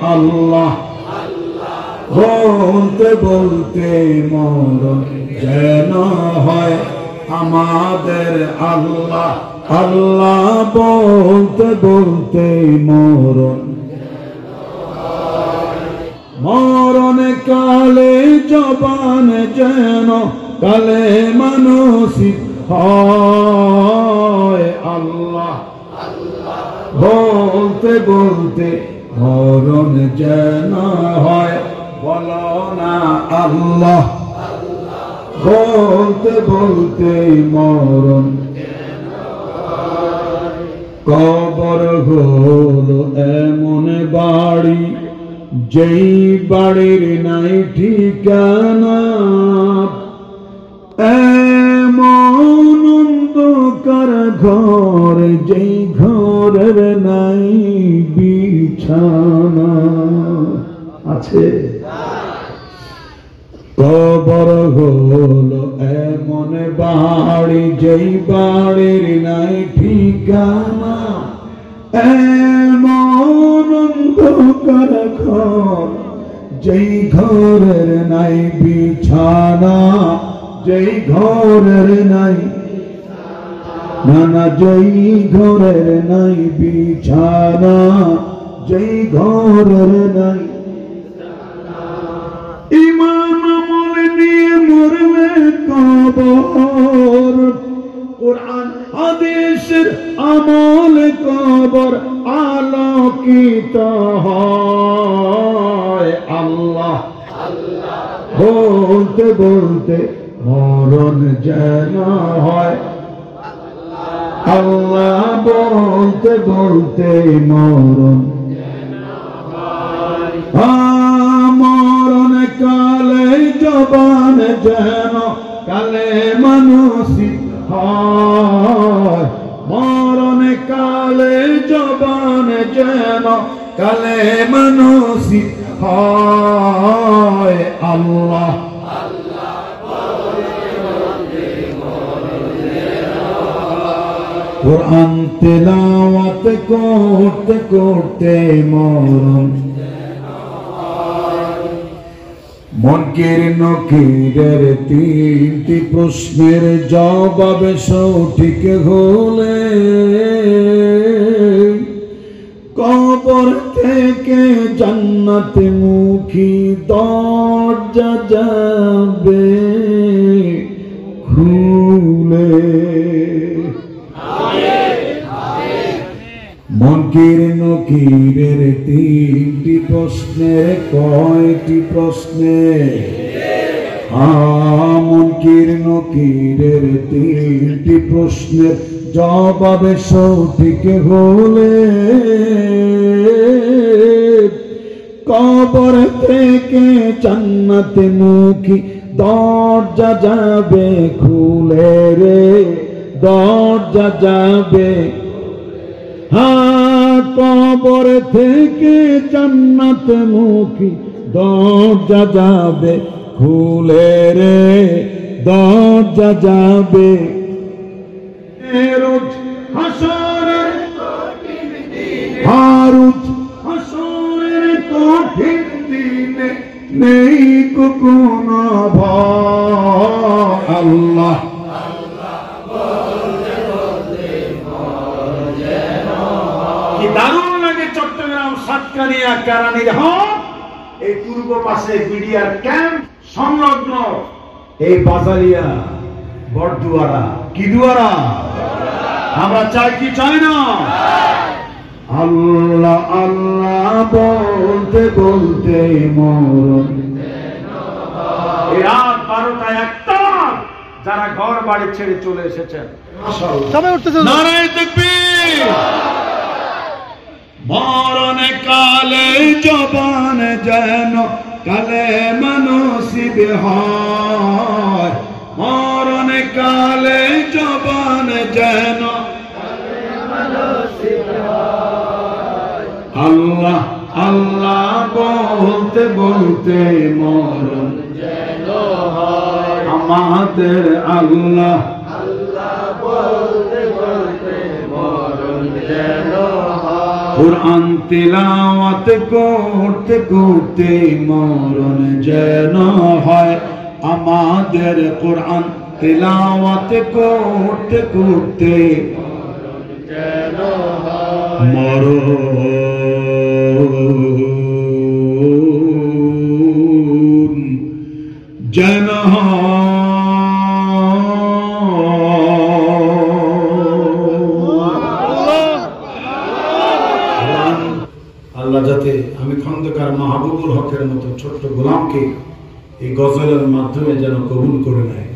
আল্লাহ বলতে বলতে মরণ যেন হয় আমাদের আল্লাহ আল্লাহ বলতে বলতে মরণ কালে জবান যেন কালে মানসিক হয় আল্লাহ বলতে বলতে মরণ যেন হয় বলো না আল্লাহ বলতে বলতে মরণ কবর হলো এমন বাড়ি যেই বাড়ির নাই ঠিকানা এমন অন্ধকার ঘর যেই ঘরের নাই বিছানা আছে কবর হলো এমন বাড়ি যেই বাড়ির নাই ঠিকানা এমন অন্ধকার ঘর যেই ঘরের নাই বিছানা যেই ঘরের নাই নানা যেই ঘরের নাই বিছানা যেই ঘরের নাই ইমান আমল নিয়ে মরলে কবর কুরআন হাদিসের আমল কবর আলোকিত হয় আল্লাহ বলতে বলতে মরণ যেন হয় আল্লাহ বলতে বলতে মরণ মরণ কালে জবান যেন কালে মানসিক হয় মরণ কালে জবান যেন কালে মানসিক হয় আল্লাহ কুরআন তেলাওয়াত করতে করতে মরণ মুনকির নকিরের তিনটি প্রশ্নের জবাব সঠিক হলে কবর থেকে জান্নাতে মুখী দরজা যাবে খুলে মুনকির নকিরের তিনটি প্রশ্নের কয়টি প্রশ্নে মুনকির নকিরের তিনটি প্রশ্নের জবাব সঠিক হলে কবর থেকে জান্নাতে মুখী দরজা যাবে খুলে রে দরজা যাবে কবর থেকে জান্নাত মুখী দরজা যাবে খুলে রে দরজা যাবে রোজ হাসরের কঠিন দিনে নেই কোনো ভয় আল্লাহ দারুণ লাগে চট্টগ্রাম সাতকানিয়া কারানির হাট এই পূর্ব পাশে বিডিআর ক্যাম্প সংলগ্ন এই বাজারিয়া বড়দুয়ারা কি দুয়ারা আমরা চাই কি চাই না আল্লাহ আল্লাহ বলতে বলতে মরণ রাত 12টায় একটা যারা ঘর বাড়ি ছেড়ে চলে এসেছেন নারায়ে তাকবীর মরণ কালে জবান যেন কালে মানসিব হয় মরণ কালে জবান যেন আল্লাহ আল্লাহ বলতে বলতে মরণ যেন হয় আমাদের আল্লাহ আল্লাহ বলতে বলতে মরণ যেন হয় কুরআন তিলাওয়াত করতে করতে মরণ যেন হয় আমাদের, কুরআন তিলাওয়াত করতে করতে মরণ যেন আল্লাহ যাতে আমি খন্দকার মাহবুবুল হকের মতো ছোট্ট গোলামকে এই গজলের মাধ্যমে যেন কবুল করে নেয়।